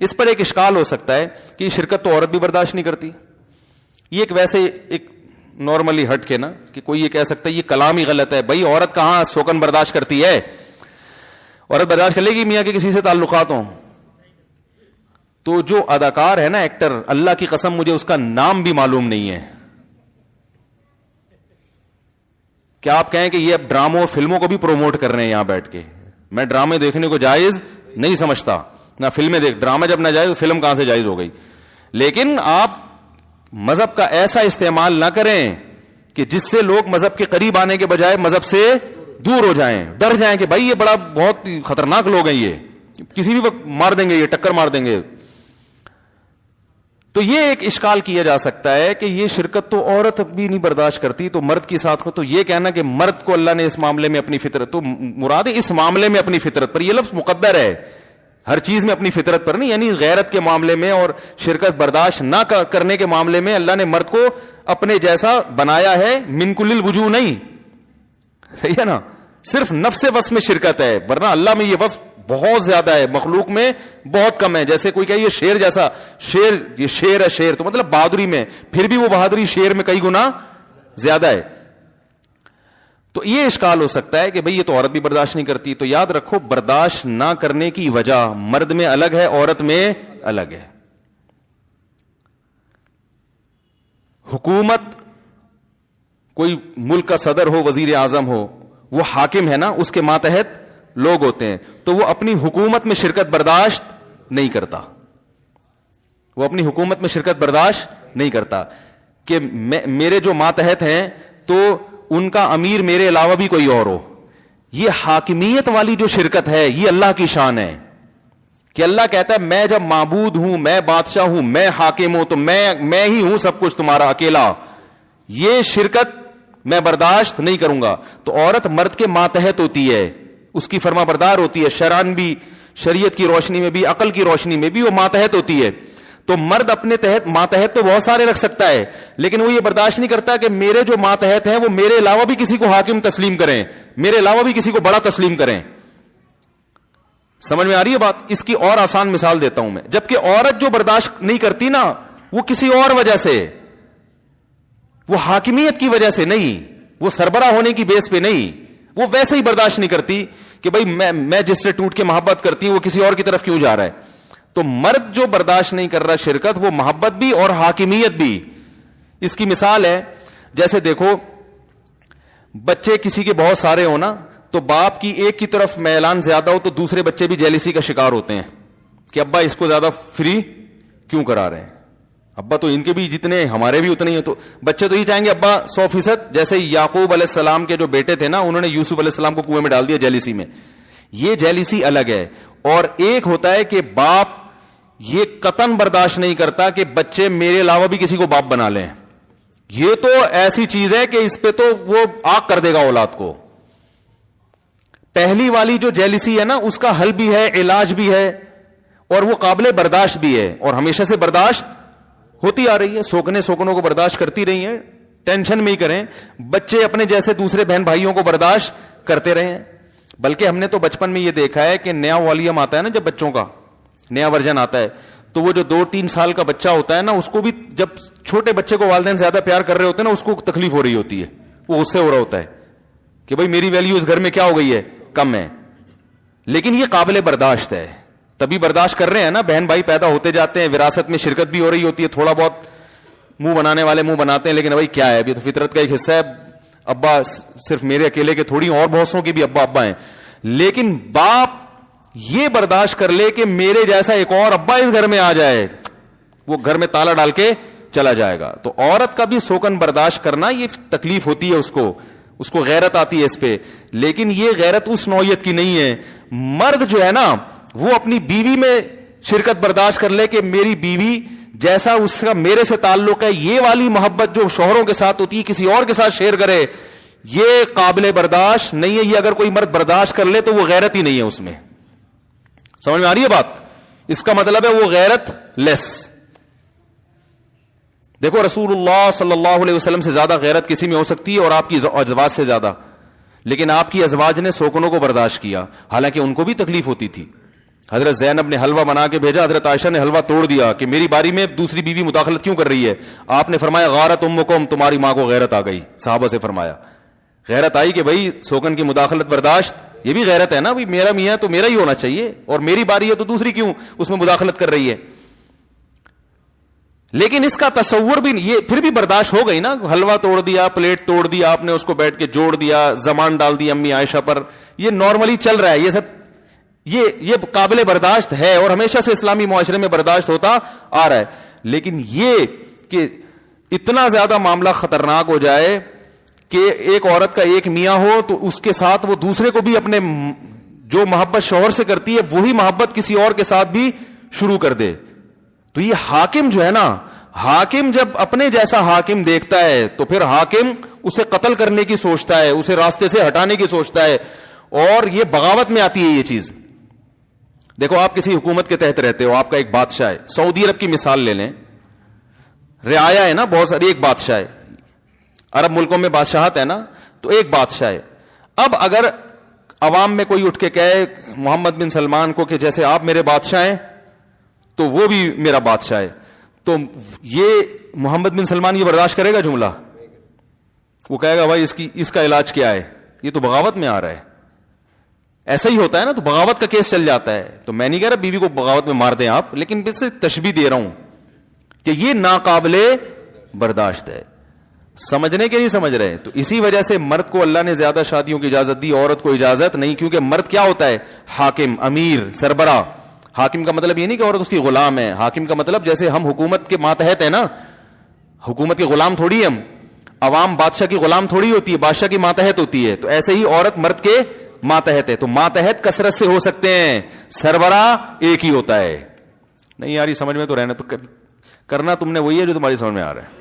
اس پر ایک اشکال ہو سکتا ہے کہ شرکت تو عورت بھی برداشت نہیں کرتی. یہ ایک ویسے ایک نارملی ہٹ کے نا کہ کوئی یہ کہہ سکتا ہے یہ کلام ہی غلط ہے. بھائی عورت کہاں سوکن برداشت کرتی ہے؟ عورت برداشت کر لے گی میاں کے کسی سے تعلقات ہوں. تو جو اداکار ہے نا ایکٹر, اللہ کی قسم مجھے اس کا نام بھی معلوم نہیں ہے. کیا آپ کہیں کہ یہ اب ڈراموں فلموں کو بھی پروموٹ کر رہے ہیں یہاں بیٹھ کے؟ میں ڈرامے دیکھنے کو جائز نہیں سمجھتا, نہ فلمیں ڈرامہ جب نہ جائز تو فلم کہاں سے جائز ہو گئی. لیکن آپ مذہب کا ایسا استعمال نہ کریں کہ جس سے لوگ مذہب کے قریب آنے کے بجائے مذہب سے دور ہو جائیں, ڈر جائیں کہ بھائی یہ بڑا بہت خطرناک لوگ ہیں, یہ کسی بھی وقت مار دیں گے, یہ ٹکر مار دیں گے. تو یہ ایک اشکال کیا جا سکتا ہے کہ یہ شرکت تو عورت بھی نہیں برداشت کرتی تو مرد کی ساتھ کو, تو یہ کہنا کہ مرد کو اللہ نے اس معاملے میں اپنی فطرت, تو مراد اس معاملے میں اپنی فطرت پر, یہ لفظ مقدر ہے, ہر چیز میں اپنی فطرت پر نہیں. یعنی غیرت کے معاملے میں اور شرکت برداشت نہ کرنے کے معاملے میں اللہ نے مرد کو اپنے جیسا بنایا ہے, من کل الوجوہ نہیں. صحیح ہے نا, صرف نفس وصف میں شرکت ہے, ورنہ اللہ میں یہ وصف بہت زیادہ ہے, مخلوق میں بہت کم ہے. جیسے کوئی کہ یہ شیر جیسا, شیر یہ شیر ہے, شیر تو مطلب بہادری میں, پھر بھی وہ بہادری شیر میں کئی گنا زیادہ ہے. تو یہ اشکال ہو سکتا ہے کہ بھئی یہ تو عورت بھی برداشت نہیں کرتی. تو یاد رکھو برداشت نہ کرنے کی وجہ مرد میں الگ ہے, عورت میں الگ ہے. حکومت, کوئی ملک کا صدر ہو, وزیر اعظم ہو, وہ حاکم ہے نا, اس کے ماتحت لوگ ہوتے ہیں, تو وہ اپنی حکومت میں شرکت برداشت نہیں کرتا. وہ اپنی حکومت میں شرکت برداشت نہیں کرتا کہ میرے جو ماتحت ہیں تو ان کا امیر میرے علاوہ بھی کوئی اور ہو. یہ حاکمیت والی جو شرکت ہے یہ اللہ کی شان ہے کہ اللہ کہتا ہے میں جب معبود ہوں, میں بادشاہ ہوں, میں حاکم ہوں, تو میں ہی ہوں سب کچھ تمہارا اکیلا. یہ شرکت میں برداشت نہیں کروں گا. تو عورت مرد کے ماتحت ہوتی ہے, اس کی فرما بردار ہوتی ہے, شرعن بھی, شریعت کی روشنی میں بھی, عقل کی روشنی میں بھی وہ ماتحت ہوتی ہے. تو مرد اپنے تحت ماتحت تو بہت سارے رکھ سکتا ہے, لیکن وہ یہ برداشت نہیں کرتا کہ میرے جو ماتحت ہیں وہ میرے علاوہ بھی کسی کو حاکم تسلیم کریں, میرے علاوہ بھی کسی کو بڑا تسلیم کریں. سمجھ میں آ رہی ہے بات؟ اس کی اور آسان مثال دیتا ہوں میں. جبکہ عورت جو برداشت نہیں کرتی نا, وہ کسی اور وجہ سے, وہ حاکمیت کی وجہ سے نہیں, وہ سربراہ ہونے کی بیس پہ نہیں, وہ ویسے ہی برداشت نہیں کرتی کہ بھئی میں جس سے ٹوٹ کے محبت کرتی ہوں وہ کسی اور کی طرف کیوں جا رہا ہے. تو مرد جو برداشت نہیں کر رہا شرکت, وہ محبت بھی اور حاکمیت بھی. اس کی مثال ہے, جیسے دیکھو بچے کسی کے بہت سارے ہو نا, تو باپ کی ایک کی طرف میلان زیادہ ہو تو دوسرے بچے بھی جیلسی کا شکار ہوتے ہیں کہ ابا اس کو زیادہ فری کیوں کرا رہے ہیں, ابا تو ان کے بھی جتنے ہمارے بھی اتنے ہی ہیں. تو بچے تو یہ چاہیں گے ابا 100%, جیسے یعقوب علیہ السلام کے جو بیٹے تھے نا, انہوں نے یوسف علیہ السلام کو کنویں میں ڈال دیا جیلسی میں. یہ جیلسی الگ ہے. اور ایک ہوتا ہے کہ باپ یہ قطعاً برداشت نہیں کرتا کہ بچے میرے علاوہ بھی کسی کو باپ بنا لیں. یہ تو ایسی چیز ہے کہ اس پہ تو وہ آگ کر دے گا اولاد کو. پہلی والی جو جیلسی ہے نا, اس کا حل بھی ہے, علاج بھی ہے, اور وہ قابل برداشت بھی ہے, اور ہمیشہ سے برداشت ہوتی آ رہی ہے. سوکنوں کو برداشت کرتی رہی ہیں, ٹینشن میں ہی کریں. بچے اپنے جیسے دوسرے بہن بھائیوں کو برداشت کرتے رہے ہیں. بلکہ ہم نے تو بچپن میں یہ دیکھا ہے کہ نیا والیوم آتا ہے نا, جب بچوں کا نیا ورژن آتا ہے, تو وہ جو 2-3 سال کا بچہ ہوتا ہے نا, اس کو بھی جب چھوٹے بچے کو والدین زیادہ پیار کر رہے ہوتے ہیں نا, اس کو تکلیف ہو رہی ہوتی ہے, وہ غصے ہو رہا ہوتا ہے کہ بھئی میری ویلیو اس گھر میں کیا ہو گئی ہے, کم ہے. لیکن یہ قابل برداشت ہے, تبھی برداشت کر رہے ہیں نا. بہن بھائی پیدا ہوتے جاتے ہیں, وراثت میں شرکت بھی ہو رہی ہوتی ہے, تھوڑا بہت منہ بنانے والے منہ بناتے ہیں, لیکن بھائی کیا ہے, ابھی تو فطرت کا ایک حصہ ہے. ابا صرف میرے اکیلے کے تھوڑی, اور بہت سو کے بھی ابا ہیں. لیکن باپ یہ برداشت کر لے کہ میرے جیسا ایک اور ابا اس گھر میں آ جائے, وہ گھر میں تالا ڈال کے چلا جائے گا. تو عورت کا بھی سوکن برداشت کرنا یہ تکلیف ہوتی ہے, اس کو غیرت آتی ہے اس پہ. لیکن یہ غیرت اس نوعیت کی نہیں ہے. مرد جو ہے نا, وہ اپنی بیوی میں شرکت برداشت کر لے کہ میری بیوی جیسا اس کا میرے سے تعلق ہے, یہ والی محبت جو شوہروں کے ساتھ ہوتی ہے کسی اور کے ساتھ شیئر کرے, یہ قابل برداشت نہیں ہے. یہ اگر کوئی مرد برداشت کر لے تو وہ غیرت ہی نہیں ہے اس میں. سمجھ میں آ رہی ہے بات؟ اس کا مطلب ہے وہ غیرت لیس. دیکھو رسول اللہ صلی اللہ علیہ وسلم سے زیادہ غیرت کسی میں ہو سکتی ہے, اور آپ کی ازواج سے زیادہ, لیکن آپ کی ازواج نے سوکنوں کو برداشت کیا, حالانکہ ان کو بھی تکلیف ہوتی تھی. حضرت زینب نے حلوہ بنا کے بھیجا, حضرت عائشہ نے حلوہ توڑ دیا کہ میری باری میں دوسری بیوی مداخلت کیوں کر رہی ہے. آپ نے فرمایا غارت امکم, تمہاری ماں کو غیرت آ گئی. صحابہ سے فرمایا غیرت آئی کہ بھائی سوکن کی مداخلت برداشت, یہ بھی غیرت ہے نا, بھائی میرا میاں تو میرا ہی ہونا چاہیے, اور میری باری ہے تو دوسری کیوں اس میں مداخلت کر رہی ہے. لیکن اس کا تصور بھی یہ پھر بھی برداشت ہو گئی نا, حلوہ توڑ دیا, پلیٹ توڑ دیا آپ نے, اس کو بیٹھ کے جوڑ دیا, زبان ڈال دی امی عائشہ پر, یہ نارملی چل رہا ہے, یہ سب یہ قابل برداشت ہے اور ہمیشہ سے اسلامی معاشرے میں برداشت ہوتا آ رہا ہے. لیکن یہ کہ اتنا زیادہ معاملہ خطرناک ہو جائے کہ ایک عورت کا ایک میاں ہو تو اس کے ساتھ وہ دوسرے کو بھی اپنے جو محبت شوہر سے کرتی ہے وہی محبت کسی اور کے ساتھ بھی شروع کر دے. تو یہ حاکم جو ہے نا, حاکم جب اپنے جیسا حاکم دیکھتا ہے تو پھر حاکم اسے قتل کرنے کی سوچتا ہے, اسے راستے سے ہٹانے کی سوچتا ہے, اور یہ بغاوت میں آتی ہے یہ چیز. دیکھو آپ کسی حکومت کے تحت رہتے ہو, آپ کا ایک بادشاہ ہے, سعودی عرب کی مثال لے لیں, رعایا ہے نا بہت ساری, ایک بادشاہ ہے. عرب ملکوں میں بادشاہت ہے نا, تو ایک بادشاہ ہے. اب اگر عوام میں کوئی اٹھ کے کہے محمد بن سلمان کو کہ جیسے آپ میرے بادشاہ ہیں تو وہ بھی میرا بادشاہ ہے, تو یہ محمد بن سلمان یہ برداشت کرے گا جملہ؟ وہ کہے گا بھائی اس کا علاج کیا ہے, یہ تو بغاوت میں آ رہا ہے. ایسا ہی ہوتا ہے نا, تو بغاوت کا کیس چل جاتا ہے. تو میں نہیں کہہ رہا بیوی کو بغاوت میں مار دیں آپ, لیکن اس سے تشبیہ دے رہا ہوں کہ یہ ناقابل برداشت ہے. سمجھنے کے نہیں سمجھ رہے. تو اسی وجہ سے مرد کو اللہ نے زیادہ شادیوں کی اجازت دی, عورت کو اجازت نہیں, کیونکہ مرد کیا ہوتا ہے؟ حاکم, امیر, سربراہ. حاکم کا مطلب یہ نہیں کہ عورت اس کی غلام ہے, حاکم کا مطلب جیسے ہم حکومت کے ماتحت ہیں نا, حکومت کے غلام تھوڑی ہم, عوام بادشاہ کی غلام تھوڑی ہوتی ہے, بادشاہ کی ماتحت ہوتی ہے. تو ایسے ہی عورت مرد کے ماتحت ہے. تو ماتحت کثرت سے ہو سکتے ہیں, سربراہ ایک ہی ہوتا ہے. نہیں یار یہ سمجھ میں تو رہنا, تو کرنا تم نے وہی ہے جو تمہاری سمجھ میں آ رہا ہے.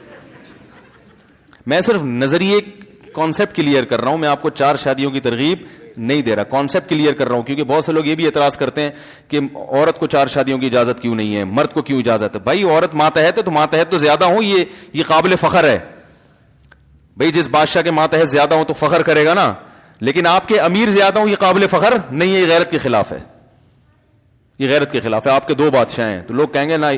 میں صرف نظریے کانسیپٹ کلیئر کر رہا ہوں, میں آپ کو 4 شادیوں کی ترغیب نہیں دے رہا, کانسیپٹ کلیئر کر رہا ہوں. کیونکہ بہت سے لوگ یہ بھی اعتراض کرتے ہیں کہ عورت کو 4 شادیوں کی اجازت کیوں نہیں ہے, مرد کو کیوں اجازت ہے. بھائی عورت ماتحت ہے تو ماتحت تو زیادہ ہوں, یہ قابل فخر ہے. بھائی جس بادشاہ کے ماتحت زیادہ ہوں تو فخر کرے گا نا, لیکن آپ کے امیر زیادہ ہوں یہ قابل فخر نہیں ہے, یہ غیرت کے خلاف ہے. یہ غیرت کے خلاف ہے. آپ کے 2 بادشاہ ہیں تو لوگ کہیں گے نا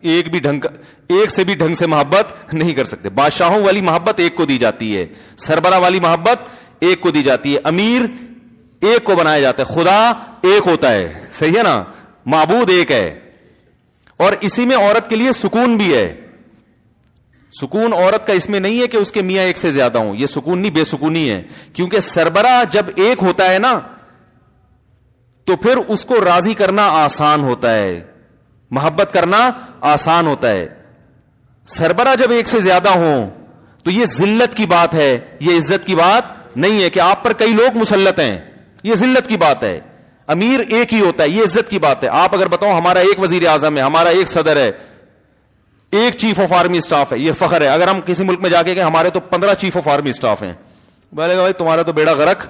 ایک سے بھی ڈھنگ سے محبت نہیں کر سکتے. بادشاہوں والی محبت ایک کو دی جاتی ہے, سربراہ والی محبت ایک کو دی جاتی ہے, امیر ایک کو بنایا جاتا ہے, خدا ایک ہوتا ہے, صحیح ہے نا, معبود ایک ہے. اور اسی میں عورت کے لیے سکون بھی ہے. سکون عورت کا اس میں نہیں ہے کہ اس کے میاں ایک سے زیادہ ہوں, یہ سکون نہیں, بے سکونی ہے. کیونکہ سربراہ جب ایک ہوتا ہے نا تو پھر اس کو راضی کرنا آسان ہوتا ہے, محبت کرنا آسان ہوتا ہے. سربراہ جب ایک سے زیادہ ہوں تو یہ ذلت کی بات ہے, یہ عزت کی بات نہیں ہے کہ آپ پر کئی لوگ مسلط ہیں, یہ ذلت کی بات ہے. امیر ایک ہی ہوتا ہے, یہ عزت کی بات ہے. آپ اگر بتاؤ ہمارا ایک وزیر اعظم ہے, ہمارا ایک صدر ہے, ایک چیف آف آرمی اسٹاف ہے, یہ فخر ہے. اگر ہم کسی ملک میں جا کے کہ ہمارے تو 15 چیف آف آرمی اسٹاف ہیں, بولے گا بھائی تمہارا تو بیڑا غرق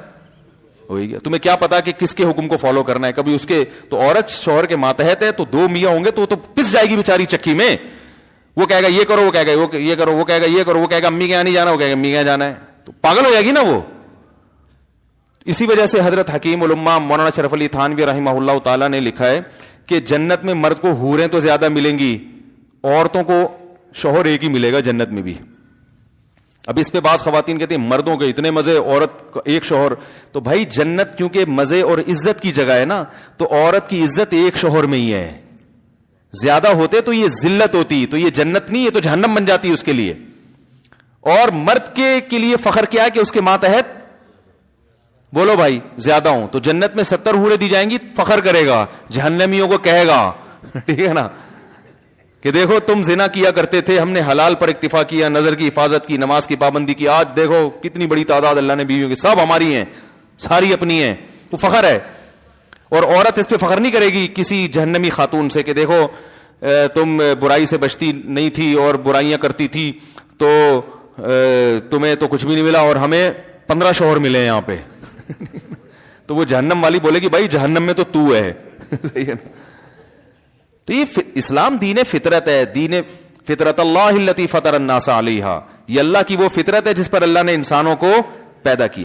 ہو گیا, تمہیں کیا پتا کہ کس کے حکم کو فالو کرنا ہے. کبھی اس کے تو عورت شوہر کے ماتحت ہے تو 2 میاں ہوں گے تو وہ تو پس جائے گی بیچاری چکی میں. وہ کہے گا یہ کرو, وہ کہے گا یہ کرو, وہ کہے گا یہ کرو, وہ کہے گا امی کے یہاں نہیں جانا, وہ کہے گا امی کے یہاں جانا ہے, تو پاگل ہو جائے گی نا وہ. اسی وجہ سے حضرت حکیم الامہ مولانا شرف علی تھانوی رحمہ اللہ تعالی نے لکھا ہے کہ جنت میں مرد کو حوریں تو زیادہ ملیں گی, عورتوں کو شوہر ایک ہی ملے گا جنت میں بھی. اب اس پہ بعض خواتین کہتے ہیں مردوں کے اتنے مزے, عورت ایک شوہر. تو بھائی جنت کیونکہ مزے اور عزت کی جگہ ہے نا, تو عورت کی عزت ایک شوہر میں ہی ہے. زیادہ ہوتے تو یہ ذلت ہوتی, تو یہ جنت نہیں, یہ تو جہنم بن جاتی اس کے لیے. اور مرد کے لیے فخر کیا ہے کہ اس کے ماتحت بولو بھائی زیادہ ہوں, تو جنت میں 70 حوریں دی جائیں گی, فخر کرے گا, جہنمیوں کو کہے گا ٹھیک ہے نا کہ دیکھو تم زنا کیا کرتے تھے, ہم نے حلال پر اکتفا کیا, نظر کی حفاظت کی, نماز کی پابندی کی, آج دیکھو کتنی بڑی تعداد اللہ نے بیویوں کی, سب ہماری ہیں, ساری اپنی ہیں, تو فخر ہے. اور عورت اس پہ فخر نہیں کرے گی کسی جہنمی خاتون سے کہ دیکھو تم برائی سے بچتی نہیں تھی اور برائیاں کرتی تھی تو تمہیں تو کچھ بھی نہیں ملا اور ہمیں 15 شوہر ملے ہیں یہاں پہ تو وہ جہنم والی بولے گی بھائی جہنم میں تو ہے صحیح ہے نا. تو یہ اسلام دین فطرت ہے, دین فطرت اللہ التی فطر الناس علیہا, یہ اللہ کی وہ فطرت ہے جس پر اللہ نے انسانوں کو پیدا کیا.